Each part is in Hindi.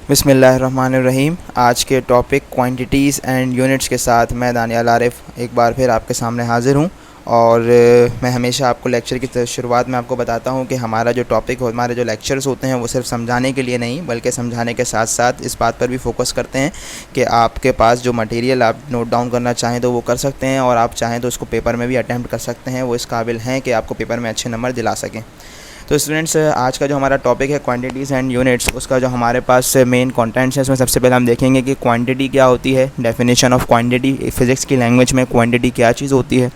बिस्मिल्लाहिर्रहमानिर्रहीम। आज के टॉपिक क्वांटिटीज़ एंड यूनिट्स के साथ मैं दानियाल आरिफ एक बार फिर आपके सामने हाज़िर हूँ। और मैं हमेशा आपको लेक्चर की शुरुआत में आपको बताता हूँ कि हमारा जो टॉपिक हो, हमारे जो लेक्चर्स होते हैं वो सिर्फ समझाने के लिए नहीं बल्कि समझाने के साथ साथ इस बात पर भी फोकस करते हैं कि आपके पास जो मटेरियल आप नोट डाउन करना चाहें तो वो कर सकते हैं, और आप चाहें तो उसको पेपर में भी अटैम्प्ट कर सकते हैं। वो इस काबिल हैं कि आपको पेपर में अच्छे नंबर दिला सकें। तो स्टूडेंट्स, आज का जो हमारा टॉपिक है क्वांटिटीज़ एंड यूनिट्स, उसका जो हमारे पास मेन कंटेंट्स है उसमें सबसे पहले हम देखेंगे कि क्वांटिटी क्या होती है, डेफिनेशन ऑफ क्वांटिटी, फिज़िक्स की लैंग्वेज में क्वांटिटी क्या चीज़ होती है,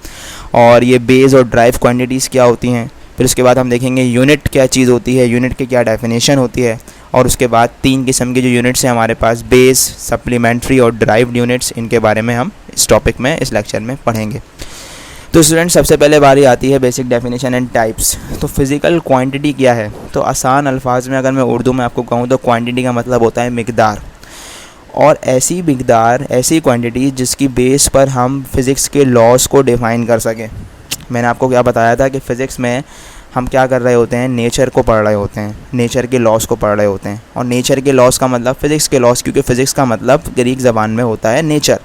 और ये बेस और ड्राइव क्वांटिटीज़ क्या होती हैं। फिर उसके बाद हम देखेंगे यूनिट क्या चीज़ होती है, यूनिट की क्या डेफिनेशन होती है, और उसके बाद 3 किस्म की जो यूनिट्स हैं हमारे पास, बेस, सप्लीमेंट्री और ड्राइव्ड यूनिट्स, इनके बारे में हम इस टॉपिक में, इस लेक्चर में पढ़ेंगे। तो स्टूडेंट, सबसे पहले बारी आती है बेसिक डेफिनेशन एंड टाइप्स। तो फिज़िकल क्वांटिटी क्या है? तो आसान अल्फाज में अगर मैं उर्दू में आपको कहूँ तो क्वांटिटी का मतलब होता है मिकदार, और ऐसी मिकदार, ऐसी क्वांटिटी जिसकी बेस पर हम फिज़िक्स के लॉज को डिफ़ाइन कर सकें। मैंने आपको क्या बताया था कि फ़िज़िक्स में हम क्या कर रहे होते हैं, नेचर को पढ़ रहे होते हैं, नेचर के लॉज को पढ़ रहे होते हैं। और नेचर के लॉज का मतलब फ़िज़िक्स के लॉज, क्योंकि फ़िज़िक्स का मतलब ग्रीक ज़बान में होता है नेचर।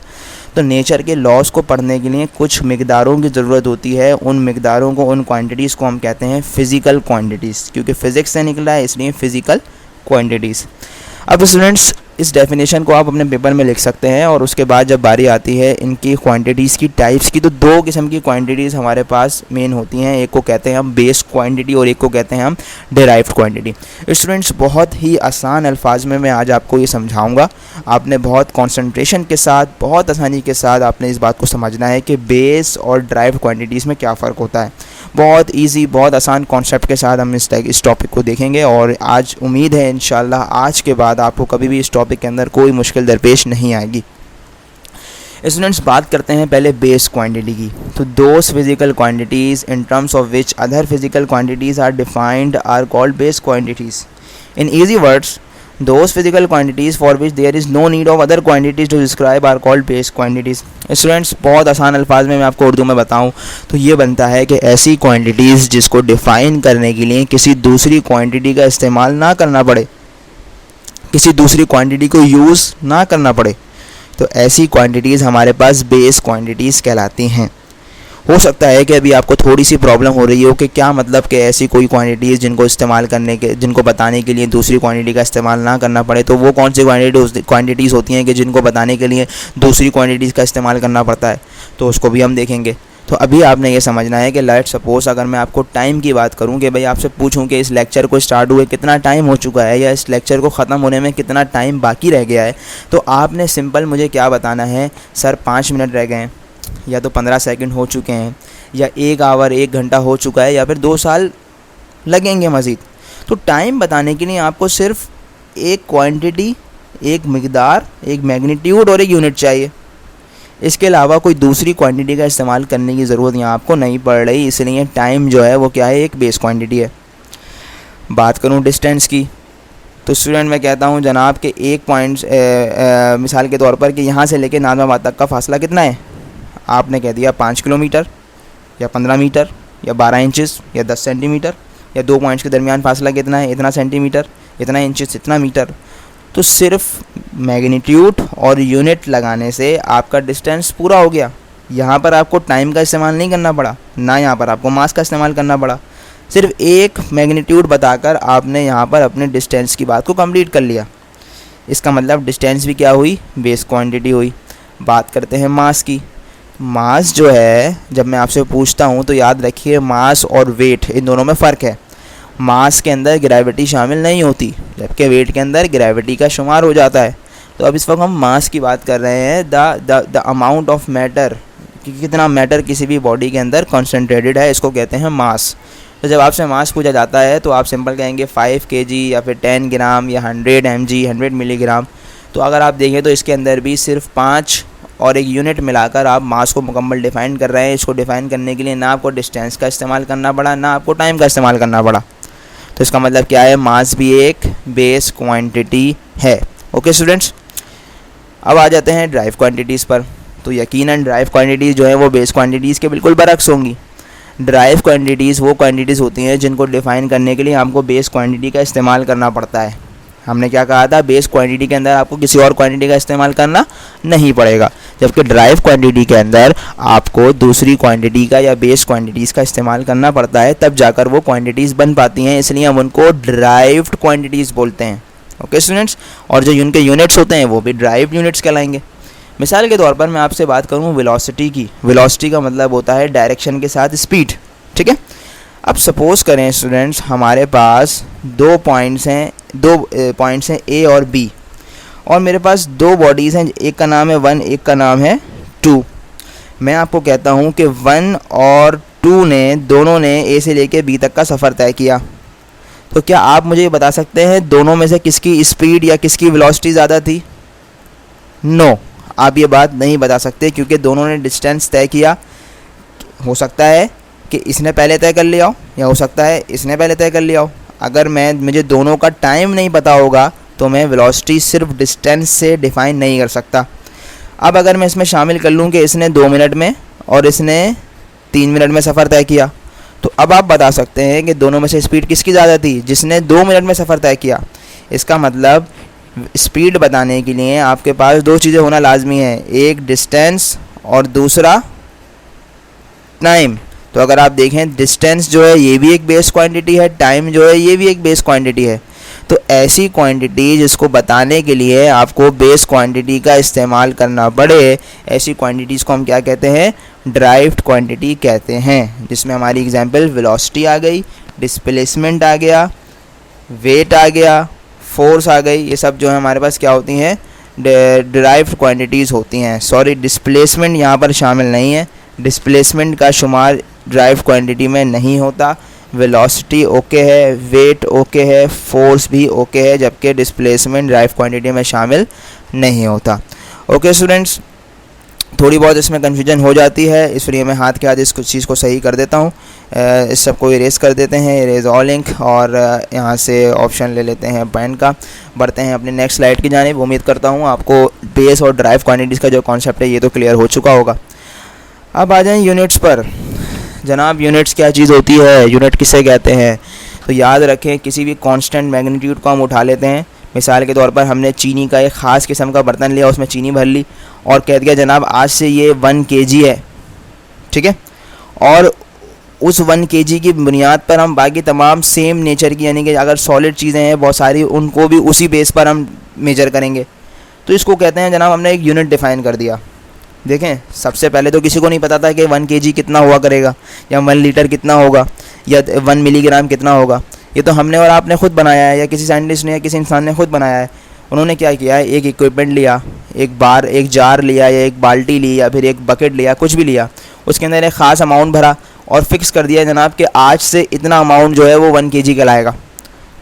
तो नेचर के लॉज को पढ़ने के लिए कुछ मिकदारों की ज़रूरत होती है। उन मिकदारों को, उन क्वांटिटीज़ को हम कहते हैं फ़िज़िकल क्वांटिटीज़, क्योंकि फ़िज़िक्स से निकला है इसलिए फ़िज़िकल क्वांटिटीज़। अब स्टूडेंट्स, इस डेफिनेशन को आप अपने पेपर में लिख सकते हैं। और उसके बाद जब बारी आती है इनकी क्वांटिटीज़ की टाइप्स की, तो 2 किस्म की क्वांटिटीज़ हमारे पास मेन होती हैं। एक को कहते हैं हम बेस क्वांटिटी और एक को कहते हैं हम डिराइव्ड क्वांटिटी। स्टूडेंट्स, बहुत ही आसान अल्फाज में मैं आज आपको ये समझाऊंगा। आपने बहुत कंसंट्रेशन के साथ, बहुत आसानी के साथ आपने इस बात को समझना है कि बेस और डिराइव्ड क्वांटिटीज़ में क्या फ़र्क होता है। बहुत इजी, बहुत आसान कॉन्सेप्ट के साथ हम इस टॉपिक को देखेंगे। और आज उम्मीद है इंशाल्लाह आज के बाद आपको कभी भी इस टॉपिक के अंदर कोई मुश्किल दरपेश नहीं आएगी। स्टूडेंट्स, बात करते हैं पहले बेस क्वांटिटी की। तो those physical quantities in terms of which other physical quantities are defined are called base quantities. In easy words, those physical quantities for which there is no need of other quantities to describe are called base quantities। Students, बहुत आसान अल्फाज में मैं आपको उर्दू में बताऊं तो ये बनता है कि ऐसी क्वांटिटीज़ जिसको डिफ़ाइन करने के लिए किसी दूसरी क्वांटिटी का इस्तेमाल ना करना पड़े, किसी दूसरी क्वांटिटी को यूज़ ना करना पड़े, तो ऐसी क्वांटिटीज़ हमारे पास बेस क्वांटिटीज़ कहलाती हैं। हो सकता है कि अभी आपको थोड़ी सी प्रॉब्लम हो रही हो कि क्या मतलब कि ऐसी कोई क्वांटिटीज़ जिनको इस्तेमाल करने के, जिनको बताने के लिए दूसरी क्वांटिटी का इस्तेमाल ना करना पड़े, तो वो कौन सी क्वांटिटीज़ होती हैं कि जिनको बताने के लिए दूसरी क्वांटिटीज़ का इस्तेमाल करना पड़ता है, तो उसको भी हम देखेंगे। तो अभी आपने ये समझना है कि लेट्स सपोज़ अगर मैं आपको टाइम की बात करूं कि भाई आपसे पूछूं कि इस लेक्चर को स्टार्ट हुए कितना टाइम हो चुका है या इस लेक्चर को ख़त्म होने में कितना टाइम बाकी रह गया है, तो आपने सिंपल मुझे क्या बताना है, सर 5 मिनट रह गए हैं, या तो 15 सेकंड हो चुके हैं, या 1 आवर 1 घंटा हो चुका है, या फिर 2 साल लगेंगे मज़ीद। तो टाइम बताने के लिए आपको सिर्फ एक क्वांटिटी, एक मिकदार, एक मैग्नीट्यूड और एक यूनिट चाहिए। इसके अलावा कोई दूसरी क्वांटिटी का इस्तेमाल करने की ज़रूरत यहाँ आपको नहीं पड़ रही, इसलिए टाइम जो है वो क्या है, एक बेस क्वांटिटी है। बात करूँ डिस्टेंस की, तो स्टूडेंट मैं कहता हूँ जनाब के एक पॉइंट, मिसाल के तौर पर कि यहाँ से लेकर नाज़िमाबाद तक का फासला कितना है, आपने कह दिया 5 किलोमीटर या 15 मीटर या 12 इंचेस या 10 सेंटीमीटर, या 2 पॉइंट्स के दरमियान फासला कितना है, इतना सेंटीमीटर, इतना इंचेस, इतना मीटर। तो सिर्फ मैग्नीट्यूड और यूनिट लगाने से आपका डिस्टेंस पूरा हो गया। यहाँ पर आपको टाइम का इस्तेमाल नहीं करना पड़ा, ना यहाँ पर आपको मास का इस्तेमाल करना पड़ा। सिर्फ एक मैग्नीट्यूड बताकर आपने यहाँ पर अपने डिस्टेंस की बात को कंप्लीट कर लिया। इसका मतलब डिस्टेंस भी क्या हुई, बेस क्वांटिटी हुई। बात करते हैं मास की। मास जो है, जब मैं आपसे पूछता हूँ तो याद रखिए मास और वेट, इन दोनों में फ़र्क है। मास के अंदर ग्रेविटी शामिल नहीं होती, जबकि वेट के अंदर ग्रेविटी का शुमार हो जाता है। तो अब इस वक्त हम मास की बात कर रहे हैं, द अमाउंट ऑफ मैटर, कि कितना मैटर किसी भी बॉडी के अंदर कॉन्सेंट्रेटेड है, इसको कहते हैं मास। तो जब आपसे मास पूछा जाता है तो आप सिंपल कहेंगे 5 kg या फिर 10 ग्राम या 100 mg, 100 मिलीग्राम। तो अगर आप देखें तो इसके अंदर भी सिर्फ 5 और एक यूनिट मिलाकर आप मास को मुकम्मल डिफ़ाइन कर रहे हैं। इसको डिफ़ाइन करने के लिए ना आपको डिस्टेंस का इस्तेमाल करना पड़ा, ना आपको टाइम का इस्तेमाल करना पड़ा। तो इसका मतलब क्या है, मास भी एक बेस क्वांटिटी है। ओके स्टूडेंट्स, अब आ जाते हैं ड्राइव क्वांटिटीज़ पर। तो यकीनन ड्राइव क्वांटिटीज़ जो है वो बेस क्वांटिटीज़ के बिल्कुल बरक्स होंगी। ड्राइव क्वांटिटीज़ वो क्वांटिटीज़ होती हैं जिनको डिफ़ाइन करने के लिए आपको बेस क्वांटिटी का इस्तेमाल करना पड़ता है। हमने क्या कहा था, बेस क्वांटिटी के अंदर आपको किसी और क्वांटिटी का इस्तेमाल करना नहीं पड़ेगा, जबकि ड्राइव क्वांटिटी के अंदर आपको दूसरी क्वांटिटी का या बेस क्वांटिटीज़ का इस्तेमाल करना पड़ता है, तब जाकर वो क्वांटिटीज़ बन पाती हैं, इसलिए हम उनको ड्राइव्ड क्वांटिटीज़ बोलते हैं। ओके स्टूडेंट्स, और जो उनके यूनिट्स होते हैं वो भी ड्राइव्ड यूनिट्स कहलाएंगे। मिसाल के तौर पर मैं आपसे बात करूँ वेलोसिटी की। वेलोसिटी का मतलब होता है डायरेक्शन के साथ स्पीड, ठीक है। अब सपोज़ करें स्टूडेंट्स, हमारे पास दो पॉइंट्स हैं ए और बी, और मेरे पास दो बॉडीज़ हैं, एक का नाम है 1, एक का नाम है 2। मैं आपको कहता हूँ कि 1 और 2 ने दोनों ने ए से लेके बी तक का सफ़र तय किया, तो क्या आप मुझे ये बता सकते हैं दोनों में से किसकी स्पीड या किसकी वेलोसिटी ज़्यादा थी? नो, आप ये बात नहीं बता सकते, क्योंकि दोनों ने डिस्टेंस तय किया। हो सकता है कि इसने पहले तय कर लिया हो, या हो सकता है इसने पहले तय कर लिया हो। अगर मुझे दोनों का टाइम नहीं पता होगा तो मैं वेलोसिटी सिर्फ डिस्टेंस से डिफ़ाइन नहीं कर सकता। अब अगर मैं इसमें शामिल कर लूँ कि इसने 2 मिनट में और इसने 3 मिनट में सफ़र तय किया, तो अब आप बता सकते हैं कि दोनों में से स्पीड किसकी ज़्यादा थी? जिसने 2 मिनट में सफ़र तय किया। इसका मतलब स्पीड बताने के लिए आपके पास दो चीज़ें होना लाजमी है, एक डिस्टेंस और दूसरा टाइम। तो अगर आप देखें, डिस्टेंस जो है ये भी एक बेस क्वांटिटी है, टाइम जो है ये भी एक बेस क्वांटिटी है। तो ऐसी क्वांटिटी जिसको बताने के लिए आपको बेस क्वांटिटी का इस्तेमाल करना पड़े, ऐसी क्वांटिटीज़ को हम क्या कहते हैं? ड्राइव्ड क्वांटिटी कहते हैं। जिसमें हमारी एग्जांपल वेलोसिटी आ गई, डिस्प्लेसमेंट आ गया, वेट आ गया, फोर्स आ गई, ये सब जो है हमारे पास क्या होती हैं? ड्राइव्ड क्वांटिटीज़ होती हैं। सॉरी, डिस्प्लेसमेंट यहाँ पर शामिल नहीं है, डिस्प्लेसमेंट का शुमार ड्राइव क्वांटिटी में नहीं होता। वेलोसिटी ओके है, वेट ओके है, फोर्स भी ओके है, जबकि डिस्प्लेसमेंट ड्राइव क्वांटिटी में शामिल नहीं होता। ओके स्टूडेंट्स, थोड़ी बहुत इसमें कन्फ्यूजन हो जाती है, इसलिए मैं हाथ के हाथ इस चीज़ को सही कर देता हूँ। इस सब को इरेज कर देते हैं, इरेज ऑल लिंक, और यहाँ से ऑप्शन ले लेते हैं पेन का। बढ़ते हैं अपने नेक्स्ट स्लाइड की जानिब। उम्मीद करता हूँ आपको बेस और ड्राइव क्वांटिटीज़ का जो कॉन्सेप्ट है ये तो क्लियर हो चुका होगा। अब आ जाएं यूनिट्स पर। जनाब, यूनिट्स क्या चीज़ होती है? यूनिट किसे कहते हैं? तो याद रखें, किसी भी कांस्टेंट मैग्नीट्यूड को हम उठा लेते हैं। मिसाल के तौर पर हमने चीनी का एक ख़ास किस्म का बर्तन लिया, उसमें चीनी भर ली और कह दिया जनाब आज से ये 1 kg है, ठीक है। और उस 1 kg की बुनियाद पर हम बाकी तमाम सेम नेचर की, यानी कि अगर सॉलिड चीज़ें हैं बहुत सारी, उनको भी उसी बेस पर हम मेजर करेंगे। तो इसको कहते हैं जनाब हमने एक यूनिट डिफ़ाइन कर दिया। देखें, सबसे पहले तो किसी को नहीं पता था कि 1 kg कितना हुआ करेगा, या 1 लीटर कितना होगा, या 1 मिलीग्राम कितना होगा। ये तो हमने और आपने खुद बनाया है, या किसी साइंटिस्ट ने या किसी इंसान ने खुद बनाया है। उन्होंने क्या किया है, एक इक्विपमेंट लिया, एक जार लिया, या एक बाल्टी ली, या फिर एक बकेट लिया, कुछ भी लिया, उसके अंदर एक ख़ास अमाउंट भरा और फिक्स कर दिया जनाब कि आज से इतना अमाउंट जो है वो 1 kg कहलाएगा।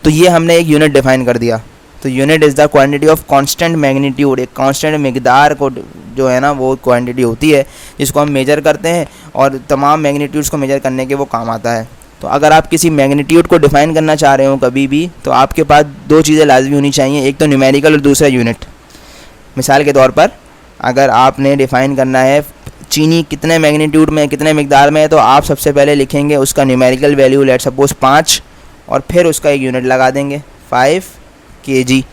तो ये हमने एक यूनिट डिफ़ाइन कर दिया। तो unit is the quantity of constant magnitude. एक कांस्टेंट मिकदार को जो है ना वो क्वांटिटी होती है जिसको हम मेजर करते हैं, और तमाम मैग्नीट्यूड्स को मेजर करने के वो काम आता है। तो अगर आप किसी मैग्नीट्यूड को डिफ़ाइन करना चाह रहे हो कभी भी, तो आपके पास दो चीज़ें लाजमी होनी चाहिए, एक तो न्यूमेरिकल और दूसरा यूनिट। मिसाल के तौर पर अगर आपने डिफ़ाइन करना है चीनी कितने मैग्नीट्यूड में, कितने मिकदार में है, तो आप सबसे पहले लिखेंगे उसका न्यूमेरिकल वैल्यू, लेट सपोज 5, और फिर उसका एक यूनिट लगा देंगे 5 kg।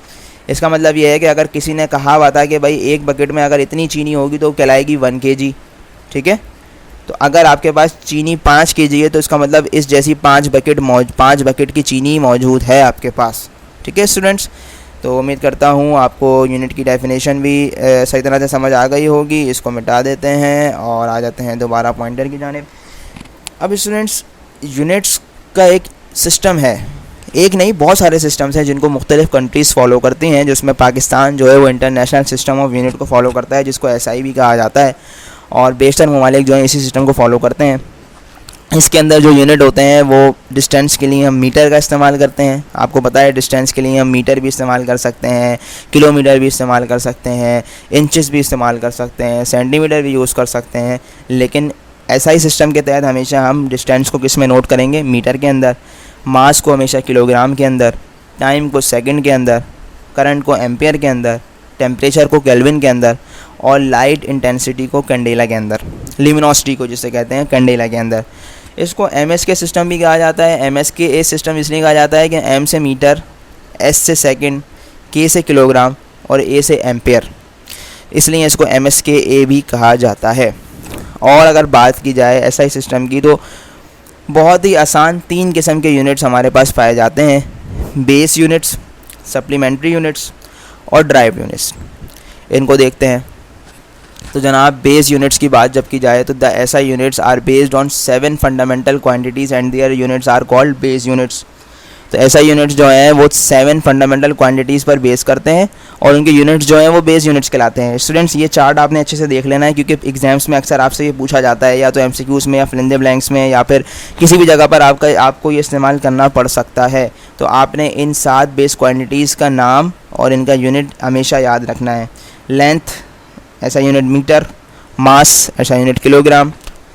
इसका मतलब ये है कि अगर किसी ने कहा हुआ था कि भाई एक बकेट में अगर इतनी चीनी होगी तो कहलाएगी 1 kg, ठीक है। तो अगर आपके पास चीनी 5 kg है तो इसका मतलब इस जैसी 5 बकेट की चीनी मौजूद है आपके पास, ठीक है स्टूडेंट्स। तो उम्मीद करता हूँ आपको यूनिट की डेफिनेशन भी सही तरह से समझ आ गई होगी। इसको मिटा देते हैं और आ जाते हैं दोबारा पॉइंटर की जानिब। अब स्टूडेंट्स, यूनिट्स का एक सिस्टम है, एक नहीं बहुत सारे सिस्टम्स हैं जिनको मुख्तलिफ़ कंट्रीज़ फॉलो करती हैं, जिसमें पाकिस्तान जो है वो इंटरनेशनल सिस्टम ऑफ यूनिट को फॉलो करता है, जिसको SI भी कहा जाता है, और बेशतर ममालिक जो हैं इसी सिस्टम को फॉलो करते हैं। इसके अंदर जो यूनिट होते हैं वो डिस्टेंस के लिए हम मीटर का इस्तेमाल करते हैं। आपको पता है डिस्टेंस के लिए हम मीटर भी इस्तेमाल कर सकते हैं, किलोमीटर भी इस्तेमाल कर सकते हैं, इंचेस भी इस्तेमाल कर सकते हैं, सेंटीमीटर भी यूज़ कर सकते हैं। लेकिन SI सिस्टम के तहत हमेशा हम डिस्टेंस को किस में नोट करेंगे? मीटर के अंदर, मास को हमेशा किलोग्राम के अंदर, टाइम को सेकंड के अंदर, करंट को एम्पियर के अंदर, टेम्परेचर को केल्विन के अंदर, और लाइट इंटेंसिटी को कैंडेला के अंदर, ल्यूमिनोसिटी को जिसे कहते हैं कैंडेला के अंदर। इसको MS के सिस्टम भी कहा जाता है। MS के सिस्टम इसलिए कहा जाता है कि M से मीटर, S से सेकंड, K से किलोग्राम और A से एम्पेयर, इसलिए इसको MSKA भी कहा जाता है। और अगर बात की जाए SI सिस्टम की तो बहुत ही आसान 3 किस्म के यूनिट्स हमारे पास पाए जाते हैं, बेस यूनिट्स, सप्लीमेंट्री यूनिट्स और ड्राइव यूनिट्स। इनको देखते हैं। तो जनाब बेस यूनिट्स की बात जब की जाए तो the SI units are based on 7 fundamental quantities and their units are called base units. तो SI यूनिट्स जो हैं वो 7 फंडामेंटल क्वांटिटीज़ पर बेस करते हैं और उनके यूनिट्स जो हैं वो बेस यूनिट्स कहलाते हैं। स्टूडेंट्स ये चार्ट आपने अच्छे से देख लेना है, क्योंकि एग्जाम्स में अक्सर आपसे ये पूछा जाता है, या तो MCQs में या फिल इन द ब्लैंक्स में या फिर किसी भी जगह पर आपको ये इस्तेमाल करना पड़ सकता है। तो आपने इन 7 बेस क्वांटिटीज़ का नाम और इनका यूनिट हमेशा याद रखना है। Length SI unit metre, mass SI unit kilogram,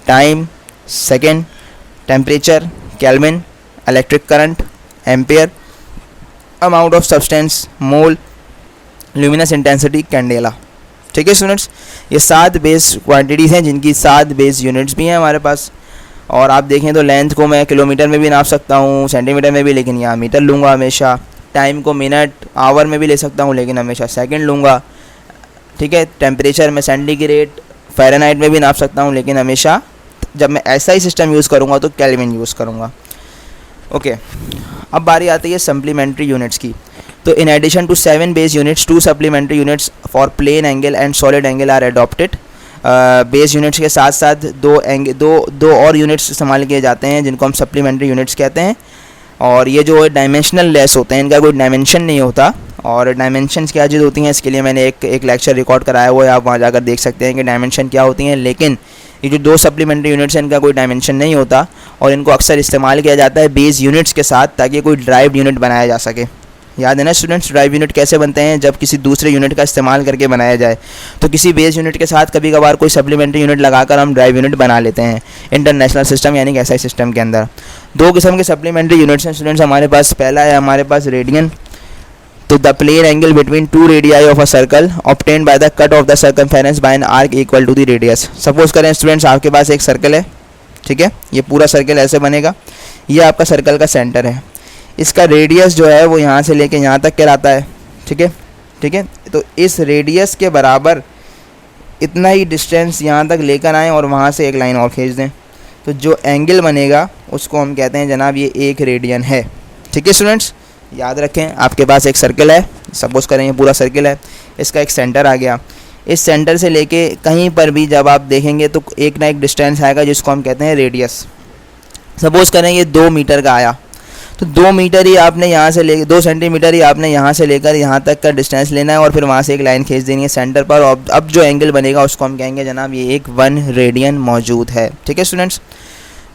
time second, temperature kelvin, electric current ampere, amount of substance mole, luminous intensity candela. ठीक है स्टूडेंट्स, ये 7 बेस क्वांटिटीज़ हैं जिनकी 7 बेस यूनिट्स भी हैं हमारे पास। और आप देखें तो लेंथ को मैं किलोमीटर में भी नाप सकता हूँ, सेंटीमीटर में भी, लेकिन यहाँ मीटर लूँगा हमेशा। टाइम को मिनट आवर में भी ले सकता हूँ, लेकिन हमेशा सेकंड लूँगा। ठीक है, टेम्परेचर में सेंटीग्रेड फ़ारेनहाइट में भी नाप सकता हूँ, लेकिन हमेशा जब मैं SI सिस्टम यूज़ करूँगा तो केल्विन यूज़ करूँगा। ओके, अब बारी आती है सप्लीमेंट्री यूनिट्स की। तो in addition to 7 base units 2 supplementary units for plane angle and solid angle are adopted. Base units के साथ साथ दो और यूनिट्स इस्तेमाल किए जाते हैं जिनको हम सप्लीमेंट्री यूनिट्स कहते हैं। और ये जो डायमेंशनल लेस होते हैं, इनका कोई डायमेंशन नहीं होता। और डायमेंशंस क्या चीज़ होती हैं, इसके लिए मैंने एक लेक्चर रिकॉर्ड कराया हुआ है, आप वहाँ जाकर देख सकते हैं कि डायमेंशन क्या होती हैं। लेकिन ये जो 2 सप्लीमेंट्री यूनिट्स हैं इनका कोई डायमेंशन नहीं होता और इनको अक्सर इस्तेमाल किया जाता है बेस यूनिट्स के साथ, ताकि कोई ड्राइव यूनिट बनाया जा सके। याद है ना स्टूडेंट्स, ड्राइव यूनिट कैसे बनते हैं, जब किसी दूसरे यूनिट का इस्तेमाल करके बनाया जाए। तो किसी बेस यूनिट के साथ कभी कभार कोई सप्लीमेंट्री यूनिट लगाकर हम ड्राइव यूनिट बना लेते हैं इंटरनेशनल सिस्टम यानी कि SI सिस्टम के अंदर। 2 किस्म के सप्लीमेंट्री यूनिट्स हैं स्टूडेंट्स हमारे पास। पहला है हमारे पास रेडियन। तो the plane angle between 2 radii of a circle obtained by the cut of the circumference by an arc equal to the radius. Suppose करें स्टूडेंट्स आपके पास एक सर्कल है, ठीक है, ये पूरा सर्कल ऐसे बनेगा, ये आपका सर्कल का सेंटर है। इसका रेडियस जो है वो यहाँ से लेके यहाँ तक कहलाता है। ठीक है, ठीक है, तो इस रेडियस के बराबर इतना ही डिस्टेंस यहाँ तक लेकर आएँ और वहाँ से एक लाइन और खींच दें, तो जो एंगल बनेगा उसको हम कहते हैं जनाब ये 1 रेडियन है। ठीक है स्टूडेंट्स, याद रखें, आपके पास एक सर्कल है, सपोज करें ये पूरा सर्कल है, इसका एक सेंटर आ गया। इस सेंटर से लेके कहीं पर भी जब आप देखेंगे तो एक ना एक डिस्टेंस आएगा जिसको हम कहते हैं रेडियस। सपोज करें ये 2 मीटर का आया, तो 2 मीटर ही आपने यहाँ से ले 2 सेंटीमीटर ही आपने यहाँ से लेकर यहाँ तक का डिस्टेंस लेना है और फिर वहाँ से एक लाइन खींच देनी है सेंटर पर। और अब जो एंगल बनेगा उसको हम कहेंगे जनाब ये एक 1 रेडियन मौजूद है। ठीक है स्टूडेंट्स,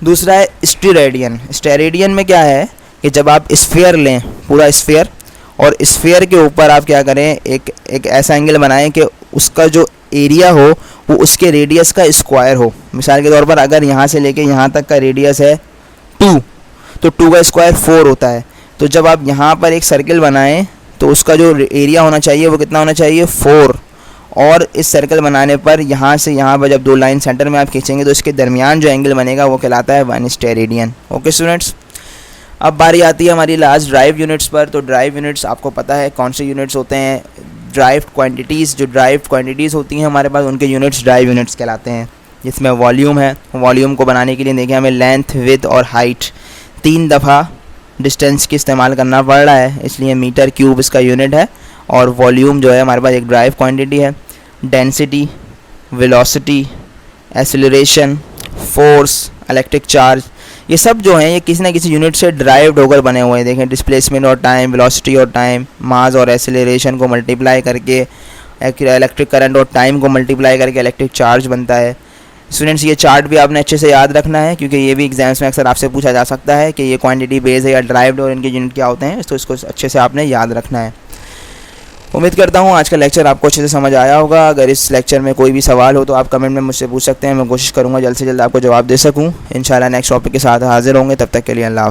दूसरा है स्टेरेडियन। स्टेरेडियन में क्या है कि जब आप स्फीयर लें, पूरा स्फीयर, और स्फीयर के ऊपर आप क्या करें, एक ऐसा एंगल बनाएं कि उसका जो एरिया हो वो उसके रेडियस का स्क्वायर हो। मिसाल के तौर पर अगर यहाँ से लेके यहाँ तक का रेडियस है 2, तो 2 का स्क्वायर 4 होता है। तो जब आप यहाँ पर एक सर्कल बनाएं तो उसका जो एरिया होना चाहिए वो कितना होना चाहिए, 4। और इस सर्कल बनाने पर यहाँ से यहाँ पर जब 2 लाइन सेंटर में आप खींचेंगे तो इसके दरमियान जो एंगल बनेगा वो कहलाता है 1 स्टेरेडियन। ओके स्टूडेंट्स, अब बारी आती है हमारी लास्ट ड्राइव यूनिट्स पर। तो ड्राइव यूनिट्स आपको पता है कौन से यूनिट्स होते हैं। ड्राइव क्वांटिटीज़, जो ड्राइव क्वांटिटीज़ होती हैं हमारे पास, उनके यूनिट्स ड्राइव यूनिट्स कहलाते हैं। जिसमें वॉल्यूम है, वॉल्यूम को बनाने के लिए देखिए हमें लेंथ, विड्थ और हाइट 3 दफ़ा डिस्टेंस की इस्तेमाल करना पड़ रहा है, इसलिए मीटर क्यूब इसका यूनिट है। और वॉल्यूम जो है हमारे पास एक ड्राइव क्वांटिटी है। Density, velocity, acceleration, force, electric charge, ये सब जो हैं ये किसी ना किसी यूनिट से ड्राइव्ड होकर बने हुए हैं। देखें डिस्प्लेसमेंट और टाइम, वेलोसिटी और टाइम, मास और एक्सेलरेशन को मल्टीप्लाई करके इलेक्ट्रिक करंट और टाइम को मल्टीप्लाई करके इलेक्ट्रिक चार्ज बनता है। स्टूडेंट्स ये चार्ट भी आपने अच्छे से याद रखना है, क्योंकि ये भी एग्जाम्स में अक्सर आपसे पूछा जा सकता है कि ये क्वांटिटी बेस है या ड्राइव्ड और इनके यूनिट क्या होते हैं, तो इसको अच्छे से आपने याद रखना है। उम्मीद करता हूँ आज का लेक्चर आपको अच्छे से समझ आया होगा। अगर इस लेक्चर में कोई भी सवाल हो तो आप कमेंट में मुझसे पूछ सकते हैं, मैं कोशिश करूँगा जल्द से जल्द आपको जवाब दे सकूँ। इंशाल्लाह नेक्स्ट टॉपिक के साथ हाजिर होंगे, तब तक के लिए अल्लाह हाफ़िज़।